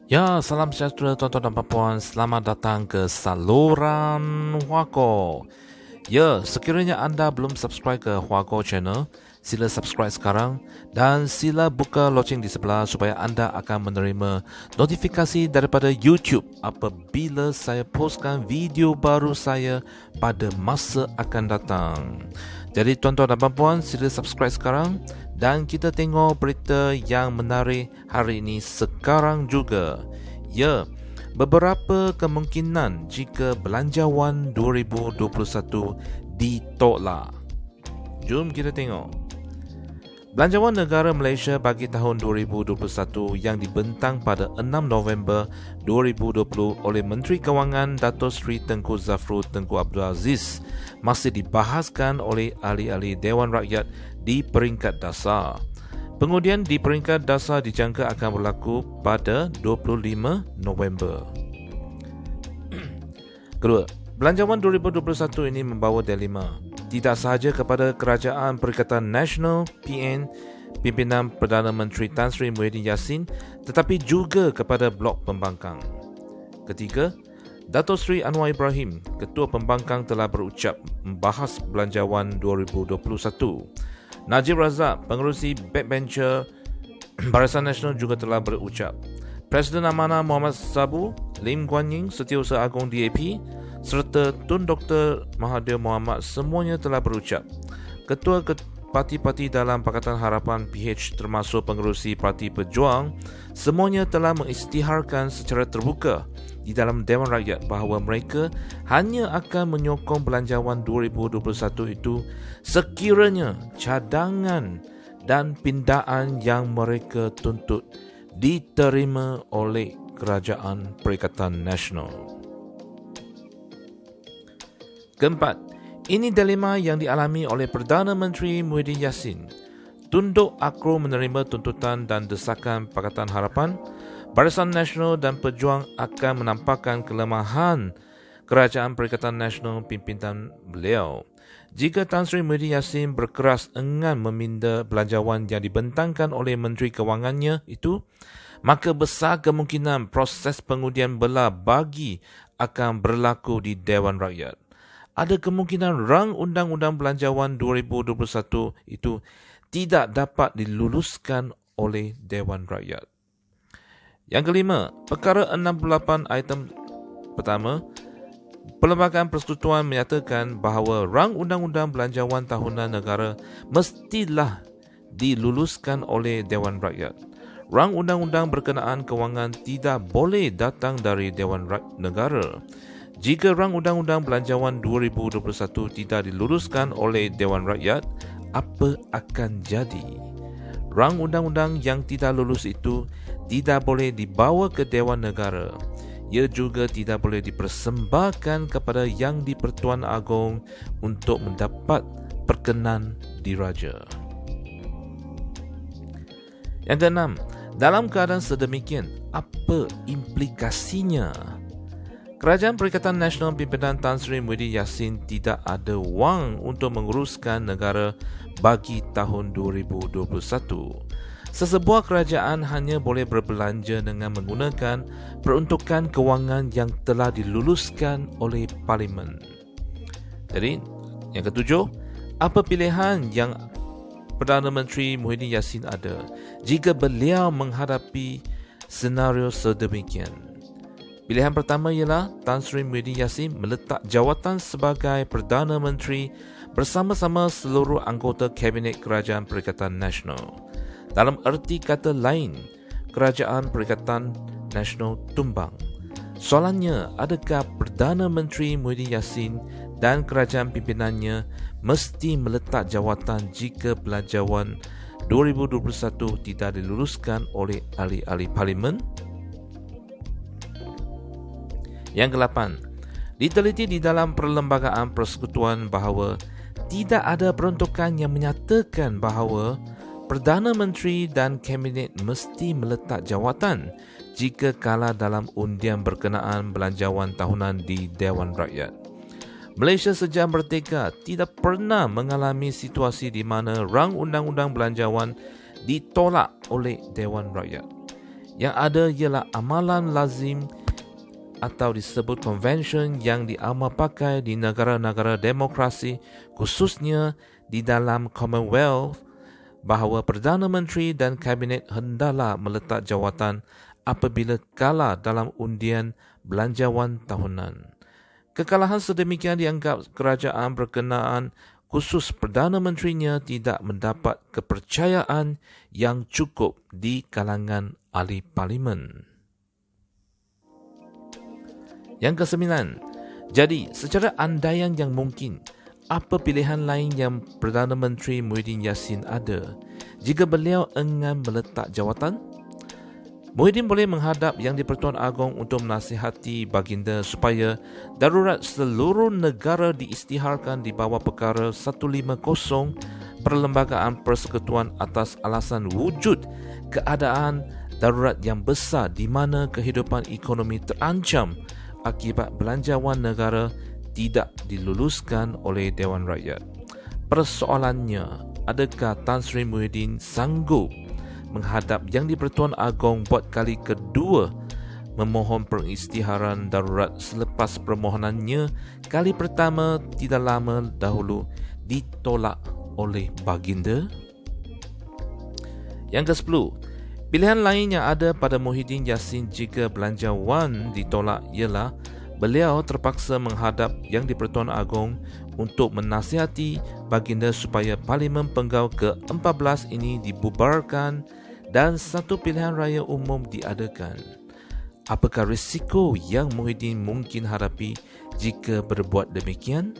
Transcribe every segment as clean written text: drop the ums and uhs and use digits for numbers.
Ya, salam sejahtera tuan-tuan dan puan-puan. Selamat datang ke saluran Huago. Ya, sekiranya anda belum subscribe ke Huago channel, sila subscribe sekarang dan sila buka loceng di sebelah supaya anda akan menerima notifikasi daripada YouTube apabila saya postkan video baru saya pada masa akan datang. Jadi tuan-tuan dan puan-puan, sila subscribe sekarang dan kita tengok berita yang menarik hari ini sekarang juga. Ya, beberapa kemungkinan jika Belanjawan 2021 ditolak. Jom kita tengok. Belanjawan Negara Malaysia bagi tahun 2021 yang dibentang pada 6 November 2020 oleh Menteri Kewangan Dato' Sri Tengku Zafrul Tengku Abdul Aziz masih dibahaskan oleh ahli-ahli Dewan Rakyat di peringkat dasar. Pengundian di peringkat dasar dijangka akan berlaku pada 25 November. Kedua, Belanjawan 2021 ini membawa dilema tidak sahaja kepada Kerajaan Perikatan Nasional PN pimpinan Perdana Menteri Tan Sri Muhyiddin Yassin tetapi juga kepada Blok Pembangkang. Ketiga, Dato' Sri Anwar Ibrahim, Ketua Pembangkang telah berucap membahas Belanjawan 2021. Najib Razak, Pengerusi Backbencher Barisan Nasional juga telah berucap. Presiden Amanah Muhammad Sabu, Lim Guan Ying, Setiausaha Agong DAP serta Tun Dr. Mahathir Mohamad semuanya telah berucap. Ketua parti-parti dalam Pakatan Harapan PH termasuk pengerusi Parti Pejuang semuanya telah mengisytiharkan secara terbuka di dalam Dewan Rakyat bahawa mereka hanya akan menyokong Belanjawan 2021 itu sekiranya cadangan dan pindaan yang mereka tuntut diterima oleh Kerajaan Perikatan Nasional. Keempat, ini dilema yang dialami oleh Perdana Menteri Muhyiddin Yassin. Tunduk akro menerima tuntutan dan desakan Pakatan Harapan, Barisan Nasional dan Pejuang akan menampakkan kelemahan Kerajaan Perikatan Nasional pimpinan beliau. Jika Tan Sri Muhyiddin Yassin berkeras enggan meminda belanjawan yang dibentangkan oleh Menteri Kewangannya itu, maka besar kemungkinan proses pengundian belah bagi akan berlaku di Dewan Rakyat. Ada kemungkinan rang Undang-Undang Belanjawan 2021 itu tidak dapat diluluskan oleh Dewan Rakyat. Yang kelima, perkara 68 item pertama, Perlembagaan Persekutuan menyatakan bahawa rang Undang-Undang Belanjawan Tahunan Negara mestilah diluluskan oleh Dewan Rakyat. Rang Undang-Undang berkenaan kewangan tidak boleh datang dari Dewan Negara. Jika rang Undang-Undang Belanjawan 2021 tidak diluluskan oleh Dewan Rakyat, apa akan jadi? Rang undang-undang yang tidak lulus itu tidak boleh dibawa ke Dewan Negara. Ia juga tidak boleh dipersembahkan kepada Yang di-Pertuan Agong untuk mendapat perkenan diraja. Yang keenam, dalam keadaan sedemikian, apa implikasinya? Kerajaan Perikatan Nasional pimpinan Tan Sri Muhyiddin Yassin tidak ada wang untuk menguruskan negara bagi tahun 2021. Sesebuah kerajaan hanya boleh berbelanja dengan menggunakan peruntukan kewangan yang telah diluluskan oleh Parlimen. Jadi, yang ketujuh, apa pilihan yang Perdana Menteri Muhyiddin Yassin ada jika beliau menghadapi senario sedemikian? Pilihan pertama ialah Tan Sri Muhyiddin Yassin meletak jawatan sebagai Perdana Menteri bersama-sama seluruh anggota Kabinet Kerajaan Perikatan Nasional. Dalam erti kata lain, Kerajaan Perikatan Nasional tumbang. Soalannya, adakah Perdana Menteri Muhyiddin Yassin dan kerajaan pimpinannya mesti meletak jawatan jika Belanjawan 2021 tidak diluluskan oleh ahli-ahli Parlimen? Yang ke-8, diteliti di dalam Perlembagaan Persekutuan bahawa tidak ada peruntukan yang menyatakan bahawa Perdana Menteri dan Kabinet mesti meletak jawatan jika kalah dalam undian berkenaan belanjawan tahunan di Dewan Rakyat. Malaysia sejak merdeka tidak pernah mengalami situasi di mana rang undang-undang belanjawan ditolak oleh Dewan Rakyat. Yang ada ialah amalan lazim atau disebut convention yang diamal pakai di negara-negara demokrasi, khususnya di dalam Commonwealth, bahawa Perdana Menteri dan Kabinet hendaklah meletak jawatan apabila kalah dalam undian belanjawan tahunan. Kekalahan sedemikian dianggap kerajaan berkenaan, khusus Perdana Menterinya, tidak mendapat kepercayaan yang cukup di kalangan ahli parlimen. Yang kesembilan, jadi secara andaian yang mungkin, apa pilihan lain yang Perdana Menteri Muhyiddin Yassin ada jika beliau enggan meletak jawatan? Muhyiddin boleh menghadap Yang di-Pertuan Agong untuk menasihati baginda supaya darurat seluruh negara diisytiharkan di bawah perkara 150 Perlembagaan Persekutuan atas alasan wujud keadaan darurat yang besar di mana kehidupan ekonomi terancam akibat belanjawan negara tidak diluluskan oleh Dewan Rakyat. Persoalannya, adakah Tan Sri Muhyiddin sanggup menghadap Yang di-Pertuan Agong buat kali kedua memohon pengisytiharan darurat selepas permohonannya kali pertama tidak lama dahulu ditolak oleh baginda? Yang ke-10, pilihan lain yang ada pada Muhyiddin Yassin jika belanjawan ditolak ialah beliau terpaksa menghadap Yang di-Pertuan Agong untuk menasihati baginda supaya Parlimen Penggau ke-14 ini dibubarkan dan satu pilihan raya umum diadakan. Apakah risiko yang Muhyiddin mungkin hadapi jika berbuat demikian?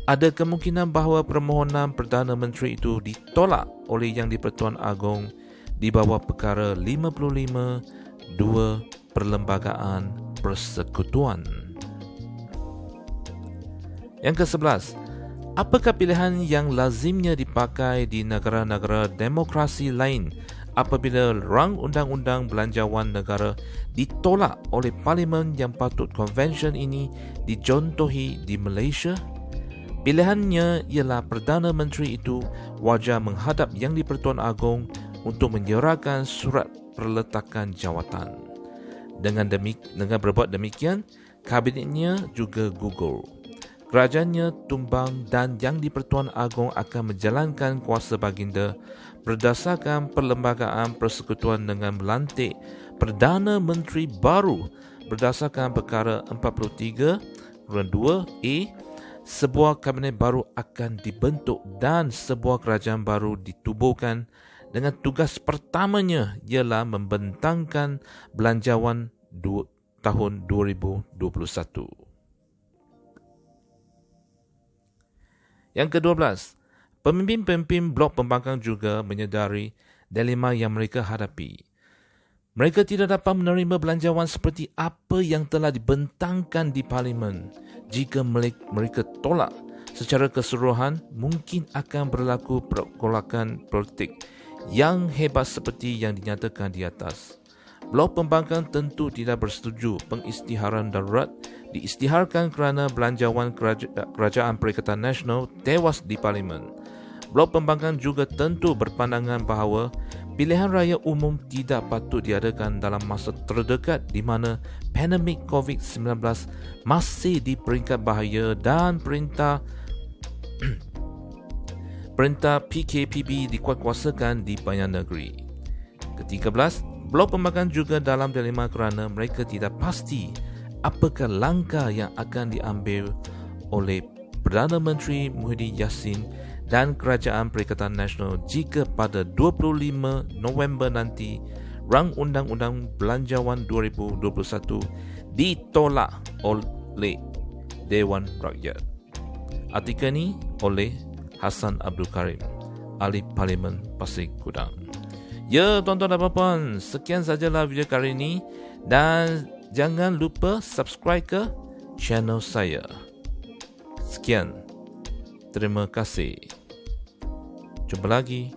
Ada kemungkinan bahawa permohonan Perdana Menteri itu ditolak oleh Yang di-Pertuan Agong di bawah perkara 55 2 Perlembagaan Persekutuan. Yang ke-11, apakah pilihan yang lazimnya dipakai di negara-negara demokrasi lain apabila rang undang-undang belanjawan negara ditolak oleh parlimen yang patut convention ini dicontohi di Malaysia? Pilihannya ialah Perdana Menteri itu wajar menghadap Yang di-Pertuan Agong untuk menyerahkan surat perletakan jawatan. Dengan berbuat demikian, kabinetnya juga gugur. Kerajaannya tumbang dan Yang di-Pertuan Agong akan menjalankan kuasa baginda berdasarkan Perlembagaan Persekutuan dengan melantik Perdana Menteri baru berdasarkan perkara 43(2)(a). Sebuah kabinet baru akan dibentuk dan sebuah kerajaan baru ditubuhkan dengan tugas pertamanya ialah membentangkan belanjawan tahun 2021. Yang ke-12, pemimpin-pemimpin blok pembangkang juga menyedari dilema yang mereka hadapi. Mereka tidak dapat menerima belanjawan seperti apa yang telah dibentangkan di Parlimen. Jika mereka tolak secara keseluruhan, mungkin akan berlaku pergolakan politik yang hebat seperti yang dinyatakan di atas. Blok pembangkang tentu tidak bersetuju pengisytiharan darurat diisytiharkan kerana belanjawan Kerajaan Perikatan Nasional tewas di Parlimen. Blok pembangkang juga tentu berpandangan bahawa pilihan raya umum tidak patut diadakan dalam masa terdekat di mana pandemik COVID-19 masih di peringkat bahaya dan perintah PKPB dikuatkuasakan di banyak negeri. Ke-13, blok pembangkang juga dalam dilema kerana mereka tidak pasti apakah langkah yang akan diambil oleh Perdana Menteri Muhyiddin Yassin dan Kerajaan Perikatan Nasional jika pada 25 November nanti rang undang-undang belanjawan 2021 ditolak oleh Dewan Rakyat. Artikel ini oleh Hassan Abdul Karim, Ahli Parlimen Pasir Gudang. Ya, tuan-tuan dan puan-puan, sekian sajalah video kali ini dan jangan lupa subscribe ke channel saya. Sekian. Terima kasih. Jumpa lagi.